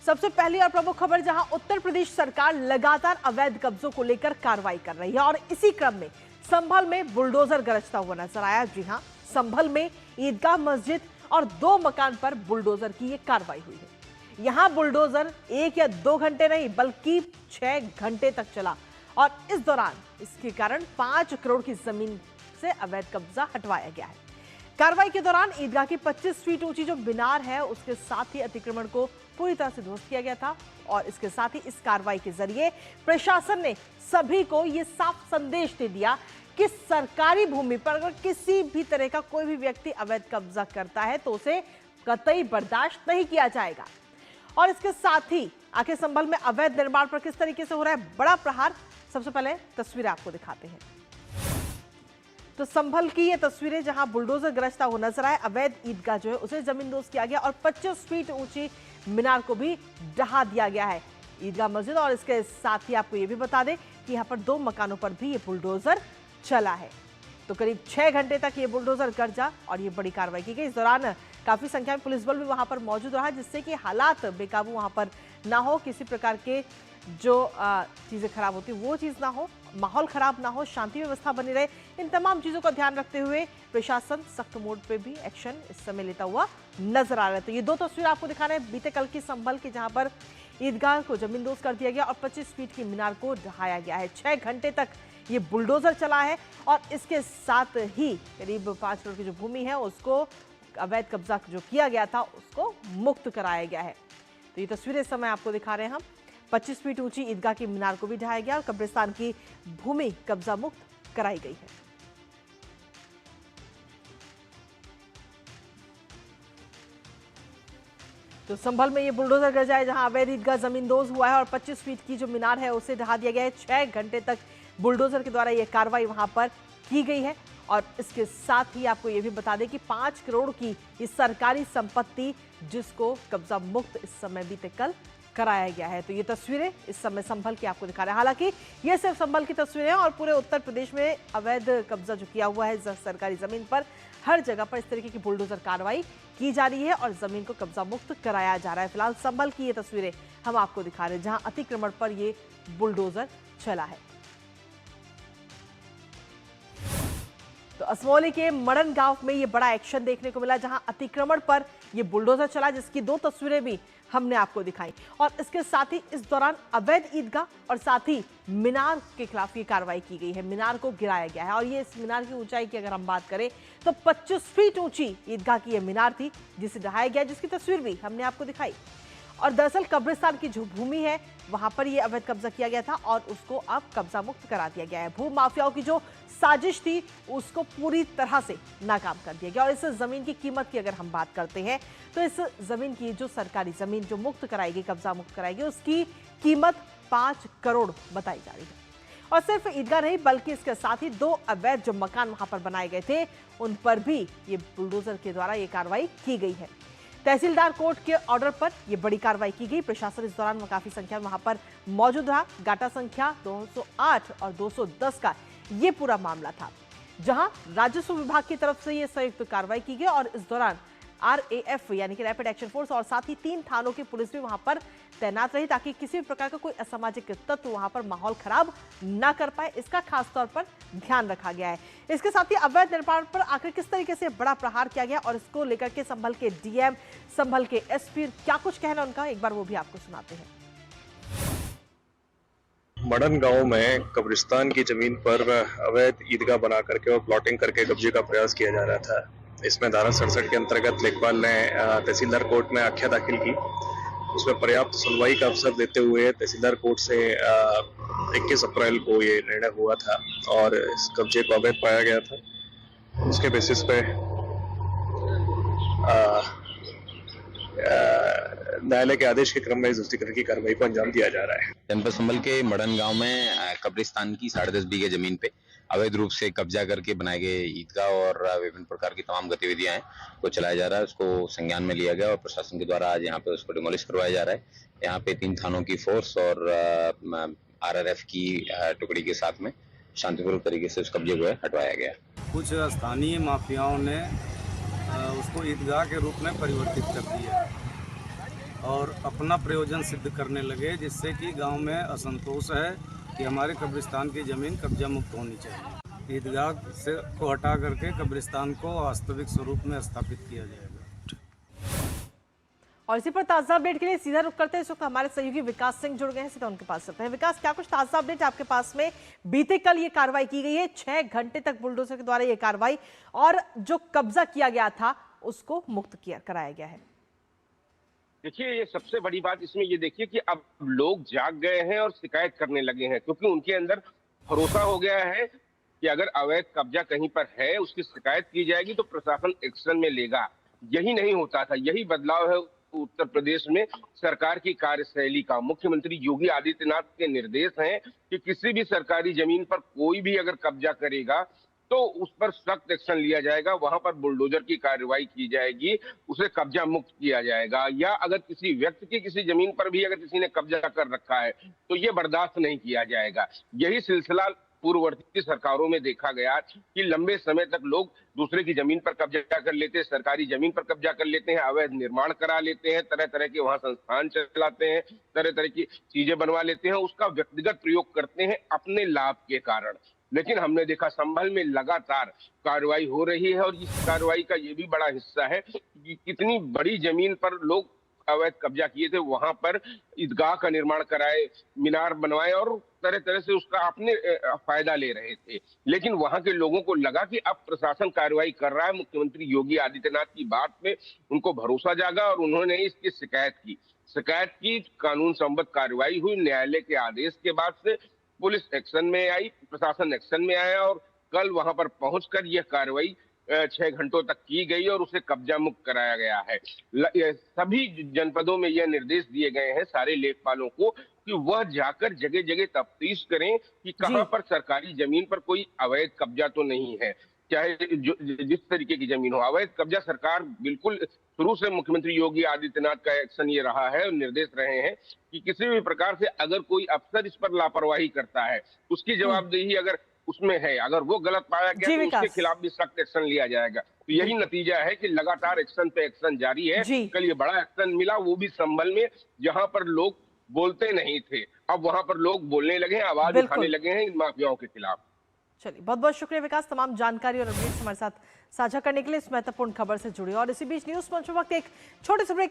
सबसे पहली और प्रमुख खबर, जहां उत्तर प्रदेश सरकार लगातार अवैध कब्जों को लेकर कार्रवाई कर रही है और इसी क्रम में संभल में बुलडोजर गरजता हुआ नजर आया। जी हां, संभल में ईदगाह मस्जिद और 2 मकान पर बुलडोजर की यह कार्रवाई हुई है। यहां बुलडोजर 1 या 2 घंटे नहीं बल्कि 6 घंटे तक चला और इस दौरान इसके कारण 5 करोड़ की जमीन से अवैध कब्जा हटवाया गया है। कार्रवाई के दौरान ईदगाह की 25 फीट ऊंची जो मीनार है उसके साथ ही अतिक्रमण को पूरी तरह से ध्वस्त किया गया था और इसके साथ ही इस कार्रवाई के जरिए प्रशासन ने सभी को यह साफ संदेश दे दिया कि सरकारी भूमि पर अगर किसी भी तरह का कोई भी व्यक्ति अवैध कब्जा करता है तो उसे कतई बर्दाश्त नहीं किया जाएगा। और इसके साथ ही आखिर संभल में अवैध निर्माण पर किस तरीके से हो रहा है बड़ा प्रहार, सबसे पहले तस्वीरें आपको दिखाते हैं। तो संभल की ये तस्वीरें जहां बुलडोजर गरजता हुआ नजर आए, अवैध ईदगाह जो है उसे जमींदोज किया गया और 25 फीट ऊंची मीनार को भी ढहा दिया गया है ईदगाह मस्जिद। और इसके साथ ही आपको ये भी बता दें कि यहाँ पर 2 मकानों पर भी ये बुलडोजर चला है। तो करीब 6 घंटे तक ये बुलडोजर गरजा और ये बड़ी कार्रवाई की गई। इस दौरान काफी संख्या में पुलिस बल भी वहां पर मौजूद रहा जिससे कि हालात बेकाबू वहां पर ना हो, किसी प्रकार के जो चीजें खराब होती वो चीज ना हो, माहौल खराब ना हो, शांति व्यवस्था बनी रहे। इन तमाम चीजों का ध्यान रखते हुए प्रशासन सख्त मोड पे भी एक्शन इस समय लेता हुआ नजर आ रहा है। तो ये 2 तस्वीर आपको दिखा रहे हैं बीते कल की संभल की, जहां पर ईदगाह को जमींदोज कर दिया गया और 25 फीट की मीनार को ढहाया गया है। 6 घंटे तक ये बुलडोजर चला है और इसके साथ ही करीब 5 करोड़ की जो भूमि है उसको अवैध कब्जा जो किया गया था उसको मुक्त कराया गया है। तो ये तस्वीरें इस समय आपको दिखा रहे हैं हम। 25 फीट ऊंची ईदगाह की मीनार को भी ढहाया गया और कब्रिस्तान की भूमि कब्जा मुक्त कराई गई है। तो संभल में ये बुलडोजर गरजा है जहां अवैध ईदगाह जमींदोज हुआ है और 25 फीट की जो मीनार है उसे ढहा दिया गया है। 6 घंटे तक बुलडोजर के द्वारा यह कार्रवाई वहां पर की गई है और इसके साथ ही आपको यह भी बता दें कि 5 करोड़ की इस सरकारी संपत्ति जिसको कब्जा मुक्त इस समय बीते कल कराया गया है। तो ये तस्वीरें इस समय संभल की आपको दिखा रहे हैं। हालांकि ये सिर्फ संभल की तस्वीरें हैं और पूरे उत्तर प्रदेश में अवैध कब्जा जो किया हुआ है सरकारी जमीन पर हर जगह पर इस तरीके की बुलडोजर कार्रवाई की जा रही है और जमीन को कब्जा मुक्त कराया जा रहा है। फिलहाल संभल की ये तस्वीरें हम आपको दिखा रहे हैं जहां अतिक्रमण पर ये बुलडोजर चला है। तो असमौली के मड़न गांव में ये बड़ा एक्शन देखने को मिला जहां अतिक्रमण पर ये बुलडोजर चला, जिसकी 2 तस्वीरें भी हमने आपको दिखाई और इसके साथ ही इस दौरान अवैध ईदगाह और साथ ही मीनार के खिलाफ ये कार्रवाई की गई है। मीनार को गिराया गया है और ये इस मीनार की ऊंचाई की अगर हम बात करें तो 25 फीट ऊंची ईदगाह की ये मीनार थी जिसे ढहाया गया, जिसकी तस्वीर भी हमने आपको दिखाई। और दरअसल कब्रिस्तान की जो भूमि है वहां पर यह अवैध कब्जा किया गया था और उसको अब कब्जा मुक्त करा दिया गया है। भू माफियाओं की जो साजिश थी उसको पूरी तरह से नाकाम कर दिया गया और इस जमीन की कीमत की अगर हम बात करते हैं तो इस जमीन की जो सरकारी जमीन जो मुक्त कराएगी, कब्जा मुक्त कराएगी, उसकी कीमत 5 करोड़ बताई जा रही है। और सिर्फ ईदगाह नहीं बल्कि इसके साथ ही 2 अवैध जो मकान वहां पर बनाए गए थे उन पर भी ये बुलडोजर के द्वारा ये कार्रवाई की गई है। तहसीलदार कोर्ट के ऑर्डर पर यह बड़ी कार्रवाई की गई। प्रशासन इस दौरान काफी संख्या में वहां पर मौजूद रहा। गाटा संख्या 208 और 210 का ये पूरा मामला था जहां राजस्व विभाग की तरफ से यह संयुक्त कार्रवाई की गई और इस दौरान RAF यानी कि रैपिड एक्शन फोर्स और साथ ही 3 थानों की पुलिस भी वहां पर तैनात रही ताकि किसी भी प्रकार का कोई असामाजिक तत्व वहां पर माहौल खराब ना कर पाए, इसका खास तौर पर ध्यान रखा गया है। इसके साथ ही अवैध निर्माण पर आखिर किस तरीके से बड़ा प्रहार किया गया और इसको लेकर के संभल के DM, संभल के SP क्या कुछ कहना उनका, एक बार वो भी आपको सुनाते हैं। मड़न गांव में कब्रिस्तान की जमीन पर अवैध ईदगाह बना करके और प्लॉटिंग करके कब्जे का प्रयास किया जा रहा था। इसमें धारा 67 के अंतर्गत लेखपाल ने तहसीलदार कोर्ट में आख्या दाखिल की। उसमें पर्याप्त सुनवाई का अवसर देते हुए तहसीलदार कोर्ट से 21 अप्रैल को ये निर्णय हुआ था और इस कब्जे को अवैध पाया गया था। उसके बेसिस पे न्यायालय के आदेश के क्रम में जब्तीकरण की कार्रवाई को अंजाम दिया जा रहा है। जनपद संभल के मड़न गांव में कब्रिस्तान की 10.5 बीघे जमीन पे अवैध रूप से कब्जा करके बनाए गए ईदगाह और विभिन्न प्रकार की तमाम गतिविधियां हैं को चलाया जा रहा है। उसको संज्ञान में लिया गया और प्रशासन के द्वारा आज यहाँ पे उसको डिमोलिश करवाया जा रहा है। यहाँ पे 3 थानों की फोर्स और RRF की टुकड़ी के साथ में शांतिपूर्वक तरीके से उस कब्जे को हटवाया गया। कुछ स्थानीय माफियाओं ने उसको ईदगाह के रूप में परिवर्तित कर दिया और अपना प्रयोजन सिद्ध करने लगे, जिससे कि गांव में असंतोष है कि हमारे कब्रिस्तान की ज़मीन कब्जा मुक्त होनी चाहिए। ईदगाह से को हटा करके कब्रिस्तान को वास्तविक स्वरूप में स्थापित किया जाएगा। और इसी पर ताजा अपडेट के लिए सीधा रुख करते हैं। इस वक्त हमारे सहयोगी विकास सिंह जुड़ गए हैं, सीधा उनके पास चलते हैं। विकास, क्या कुछ ताजा अपडेट आपके पास में? बीते कल ये कार्रवाई की गई है, 6 घंटे तक बुलडोजर के द्वारा ये कार्रवाई, और जो कब्जा किया गया था उसको मुक्त कराया गया है। देखिए, ये सबसे बड़ी बात इसमें ये देखिए कि अब लोग जाग गए हैं और शिकायत करने लगे हैं, क्योंकि उनके अंदर भरोसा हो गया है कि अगर अवैध कब्जा कहीं पर है, उसकी शिकायत की जाएगी तो प्रशासन एक्शन में लेगा। यही नहीं होता था, यही बदलाव है उत्तर प्रदेश में सरकार की कार्यशैली का। मुख्यमंत्री योगी आदित्यनाथ के निर्देश हैं कि किसी भी सरकारी जमीन पर कोई भी अगर कब्जा करेगा तो उस पर सख्त एक्शन लिया जाएगा, वहां पर बुलडोजर की कार्रवाई की जाएगी, उसे कब्जा मुक्त किया जाएगा। या अगर किसी व्यक्ति की किसी जमीन पर भी अगर किसी ने कब्जा कर रखा है तो ये बर्दाश्त नहीं किया जाएगा। यही सिलसिला पूर्ववर्ती सरकारों में देखा गया कि लंबे समय तक लोग दूसरे की जमीन पर कब्जा कर लेते हैं, सरकारी जमीन पर कब्जा कर लेते हैं, अवैध निर्माण करा लेते हैं, तरह तरह के वहां संस्थान चलाते हैं, तरह तरह की चीजें बनवा लेते हैं, उसका व्यक्तिगत प्रयोग करते हैं अपने लाभ के कारण। लेकिन हमने देखा संभल में लगातार कार्रवाई हो रही है, और इस कार्रवाई का ये भी बड़ा हिस्सा है कि कितनी बड़ी जमीन पर लोग अवैध कब्जा किए थे, वहां पर ईदगाह का निर्माण कराए, मीनार बनवाए और तरह तरह से उसका अपने फायदा ले रहे थे। लेकिन वहां के लोगों को लगा कि अब प्रशासन कार्रवाई कर रहा है, मुख्यमंत्री योगी आदित्यनाथ की बात में उनको भरोसा जागा और उन्होंने इसकी शिकायत की। कानून संबद्ध कार्रवाई हुई, न्यायालय के आदेश के बाद से पुलिस एक्शन में आई, प्रशासन एक्शन में आया, और कल वहां पर पहुंचकर यह कार्रवाई 6 घंटों तक की गई और उसे कब्जा मुक्त कराया गया है। सभी जनपदों में यह निर्देश दिए गए हैं सारे लेखपालों को कि वह जाकर जगह जगह तफ्तीश करें कि कहां पर सरकारी जमीन पर कोई अवैध कब्जा तो नहीं है, चाहे जिस तरीके की जमीन हो। अवैध कब्जा सरकार बिल्कुल शुरू से मुख्यमंत्री योगी आदित्यनाथ का एक्शन ये रहा है और निर्देश रहे हैं कि किसी भी प्रकार से अगर कोई अफसर इस पर लापरवाही करता है, उसकी जवाबदेही अगर उसमें है, अगर वो गलत पाया गया तो उसके खिलाफ भी सख्त एक्शन लिया जाएगा। तो यही नतीजा है कि लगातार एक्शन पे एक्शन जारी है। कल ये बड़ा एक्शन मिला, वो भी संभल में, जहां पर लोग बोलते नहीं थे, अब वहां पर लोग बोलने लगे हैं, आवाज उठाने लगे हैं इन माफियाओं के खिलाफ। चलिए, बहुत बहुत शुक्रिया विकास, तमाम जानकारी और अपडेट्स हमारे साथ साझा करने के लिए, इस महत्वपूर्ण खबर से जुड़ी। और इसी बीच न्यूज पंच वक्त एक छोटे से ब्रेक